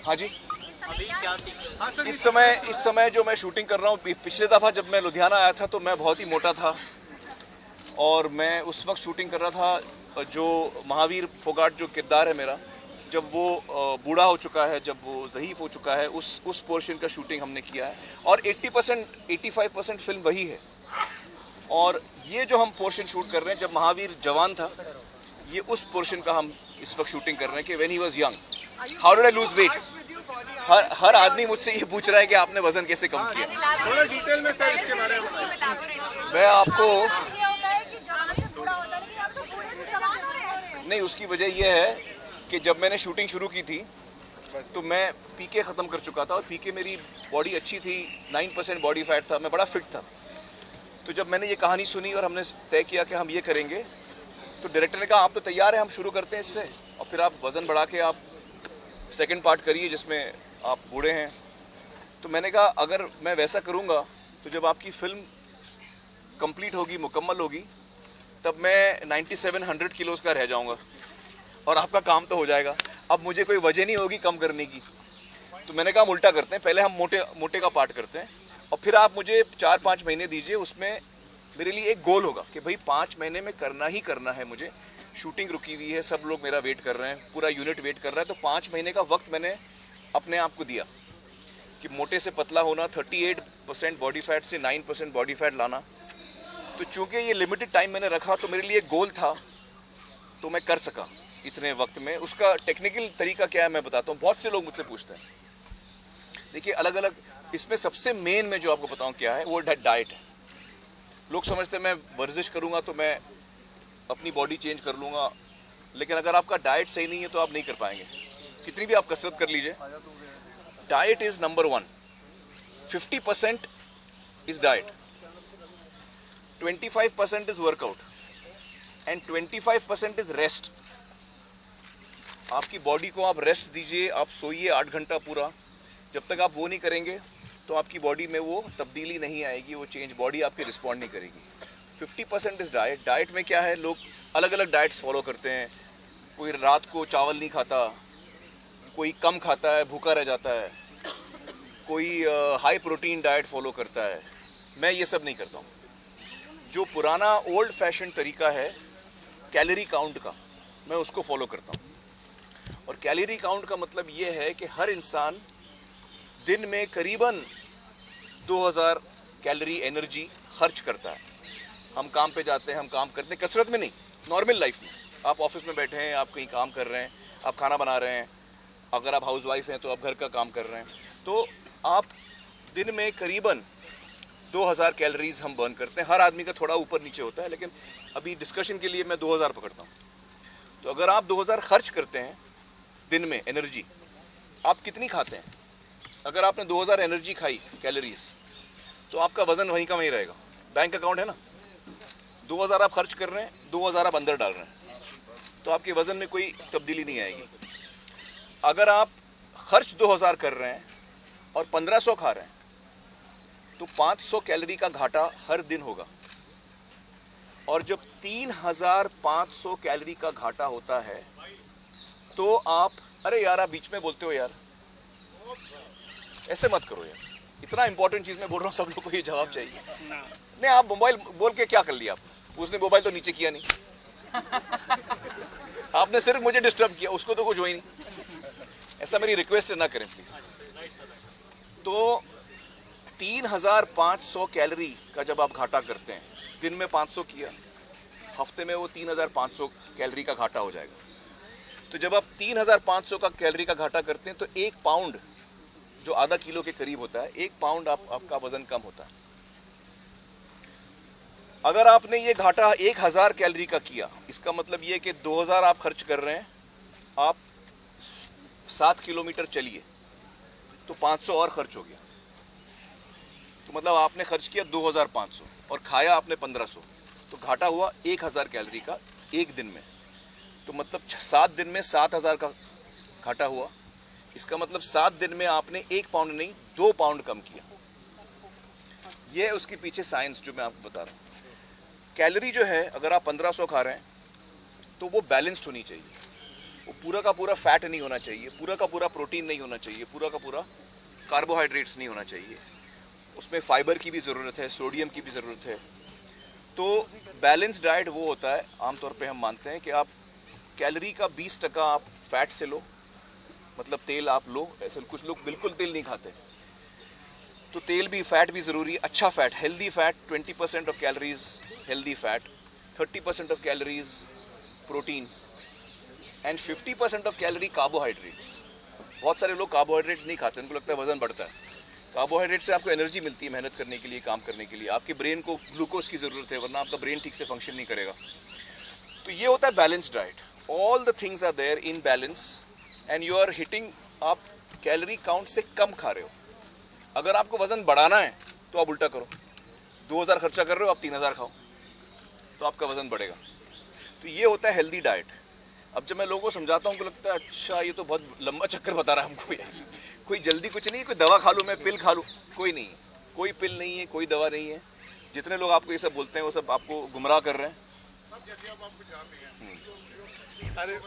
हाँ जी, इस समय जो मैं शूटिंग कर रहा हूँ, पिछले दफ़ा जब मैं लुधियाना आया था तो मैं बहुत ही मोटा था और मैं उस वक्त शूटिंग कर रहा था जो महावीर फोगाट जो किरदार है मेरा, जब वो बूढ़ा हो चुका है, जब वो ज़ईफ़ हो चुका है, उस पोर्शन का शूटिंग हमने किया है और 85% फिल्म वही है। और ये जो हम पोर्शन शूट कर रहे हैं, जब महावीर जवान था, ये उस पोर्शन का हम इस वक्त शूटिंग कर रहे हैं कि when he was young, how did I lose weight. हर आदमी मुझसे ये पूछ रहा है कि आपने वजन कैसे कम किया। थोड़ा डिटेल में सर इसके बारे में मैं आपको नहीं, उसकी वजह यह है कि जब मैंने शूटिंग शुरू की थी तो मैं पीके ख़त्म कर चुका था और पीके मेरी बॉडी अच्छी थी, 9% बॉडी फैट था, मैं बड़ा फिट था। तो जब मैंने ये कहानी सुनी और हमने तय किया कि हम ये करेंगे, तो डायरेक्टर ने कहा आप तो तैयार हैं, हम शुरू करते हैं इससे, और फिर आप वज़न बढ़ा के आप सेकंड पार्ट करिए जिसमें आप बूढ़े हैं। तो मैंने कहा अगर मैं वैसा करूँगा तो जब आपकी फ़िल्म कंप्लीट होगी, मुकम्मल होगी, तब मैं 9700 किलोज़ का रह जाऊँगा और आपका काम तो हो जाएगा। अब मुझे कोई वजह नहीं होगी कम करने की। तो मैंने कहा हम उल्टा करते हैं, पहले हम मोटे का पार्ट करते हैं और फिर आप मुझे 4-5 महीने दीजिए, उसमें मेरे लिए एक गोल होगा कि भाई 5 महीने में करना ही करना है मुझे। शूटिंग रुकी हुई है, सब लोग मेरा वेट कर रहे हैं, पूरा यूनिट वेट कर रहा है, तो 5 महीने का वक्त मैंने अपने आप को दिया कि मोटे से पतला होना, 38% बॉडी फैट से 9% बॉडी फैट लाना। तो चूँकि ये लिमिटेड टाइम मैंने रखा तो मेरे लिए एक गोल था, तो मैं कर सका इतने वक्त में। उसका टेक्निकल तरीका क्या है मैं बताता हूँ, बहुत से लोग मुझसे पूछते हैं। देखिए अलग अलग, इसमें सबसे मेन मैं जो आपको बताऊँ क्या है, वो डाइट है। लोग समझते हैं मैं वर्जिश करूँगा तो मैं अपनी बॉडी चेंज कर लूँगा, लेकिन अगर आपका डाइट सही नहीं है तो आप नहीं कर पाएंगे, कितनी भी आप कसरत कर लीजिए। Diet is number 1। 50% is diet, 25% is workout and 25% is rest. आपकी बॉडी को आप रेस्ट दीजिए, आप सोइए 8 घंटा पूरा। जब तक आप वो नहीं करेंगे तो आपकी बॉडी में वो तब्दीली नहीं आएगी, वो चेंज, बॉडी आपकी रिस्पॉन्ड नहीं करेगी। 50% इज़ डाइट। डाइट में क्या है, लोग अलग अलग डाइट्स फॉलो करते हैं। कोई रात को चावल नहीं खाता, कोई कम खाता है, भूखा रह जाता है, कोई हाई प्रोटीन डाइट फॉलो करता है। मैं ये सब नहीं करता हूँ। जो पुराना ओल्ड फैशन तरीका है कैलोरी काउंट का, मैं उसको फॉलो करता हूँ। और कैलोरी काउंट का मतलब ये है कि हर इंसान दिन में करीबन 2000 कैलोरी एनर्जी खर्च करता है। हम काम पे जाते हैं, हम काम करते हैं, कसरत में नहीं, नॉर्मल लाइफ में। आप ऑफिस में बैठे हैं, आप कहीं काम कर रहे हैं, आप खाना बना रहे हैं, अगर आप हाउसवाइफ हैं तो आप घर का काम कर रहे हैं, तो आप दिन में करीबन 2000 कैलोरीज हम बर्न करते हैं। हर आदमी का थोड़ा ऊपर नीचे होता है, लेकिन अभी डिस्कशन के लिए मैं 2000 पकड़ता हूँ। तो अगर आप 2000 खर्च करते हैं दिन में एनर्जी, आप कितनी खाते हैं? अगर आपने 2000 एनर्जी खाई कैलोरीज, तो आपका वज़न वहीं का वहीं रहेगा। बैंक अकाउंट है ना, 2000 आप खर्च कर रहे हैं, 2000 आप अंदर डाल रहे हैं, तो आपके वज़न में कोई तब्दीली नहीं आएगी। अगर आप खर्च 2000 कर रहे हैं और 1500 खा रहे हैं, तो 500 कैलोरी का घाटा हर दिन होगा। और जब 3500 कैलोरी का घाटा होता है तो आप, अरे यार आप बीच में बोलते हो यार, ऐसे मत करो यार, इतना इंपॉर्टेंट चीज़ मैं बोल रहा हूँ, सब लोग को ये जवाब चाहिए। नहीं, आप मोबाइल बोल के क्या कर लिया आप? उसने मोबाइल तो नीचे किया नहीं, आपने सिर्फ मुझे डिस्टर्ब किया, उसको तो कुछ हुआ ही नहीं। ऐसा मेरी रिक्वेस्ट है, ना करें प्लीज। तो 3500 कैलोरी का जब आप घाटा करते हैं, दिन में 500 किया, हफ्ते में वो 3500 कैलोरी का घाटा हो जाएगा। तो जब आप 3500 का कैलोरी का घाटा करते हैं तो 1 पाउंड, जो आधा किलो के करीब होता है, 1 पाउंड आपका वजन कम होता है। अगर आपने ये घाटा 1000 कैलोरी का किया, इसका मतलब ये कि 2000 आप खर्च कर रहे हैं, आप 7 किलोमीटर चलिए तो 500 और खर्च हो गया। तो मतलब आपने खर्च किया 2500 और खाया आपने 1500, तो घाटा हुआ 1000 कैलोरी का एक दिन में। तो मतलब 7 दिन में 7000 का घाटा हुआ। इसका मतलब 7 दिन में आपने 1 पाउंड नहीं 2 पाउंड कम किया। ये है उसके पीछे साइंस जो मैं आपको बता रहा हूँ। कैलोरी जो है, अगर आप 1500 खा रहे हैं तो वो बैलेंस्ड होनी चाहिए। वो पूरा का पूरा फैट नहीं होना चाहिए, पूरा का पूरा प्रोटीन नहीं होना चाहिए, पूरा का पूरा कार्बोहाइड्रेट्स नहीं होना चाहिए। उसमें फाइबर की भी ज़रूरत है, सोडियम की भी ज़रूरत है। तो बैलेंस डाइट वो होता है, आमतौर पे हम मानते हैं कि आप कैलोरी का 20% आप फैट से लो, मतलब तेल आप लो। ऐसे कुछ लोग बिल्कुल तेल नहीं खाते, तो तेल भी, फैट भी ज़रूरी है। अच्छा fat, healthy fat 20% of calories healthy fat, 30% of calories protein and 50% of calorie carbohydrates. बहुत सारे लोग कार्बोहाइड्रेट्स नहीं खाते, उनको लगता है वजन बढ़ता है। कार्बोहाइड्रेट से आपको एनर्जी मिलती है मेहनत करने के लिए, काम करने के लिए। आपके ब्रेन को ग्लूकोज की ज़रूरत है, वरना आपका ब्रेन ठीक से फंक्शन नहीं करेगा। तो ये होता है balance diet. All the things are there in balance and you are hitting, आप कैलोरी काउंट से कम खा रहे हो। अगर आपको वजन बढ़ाना है तो आप उल्टा करो, 2000 खर्चा कर रहे हो, आप 3000 खाओ, तो आपका वजन बढ़ेगा। तो ये होता है हेल्दी डाइट। अब जब मैं लोगों को समझाता हूँ उनको लगता है अच्छा ये तो बहुत लंबा चक्कर बता रहा है हमको यार, कोई जल्दी कुछ नहीं है, कोई दवा खा लूँ, मैं पिल खा लूँ, कोई नहीं है, कोई पिल नहीं है, कोई दवा नहीं है। जितने लोग आपको ये सब बोलते हैं वो सब आपको गुमराह कर रहे हैं। सब जैसे अब आपको जान रही है। अरे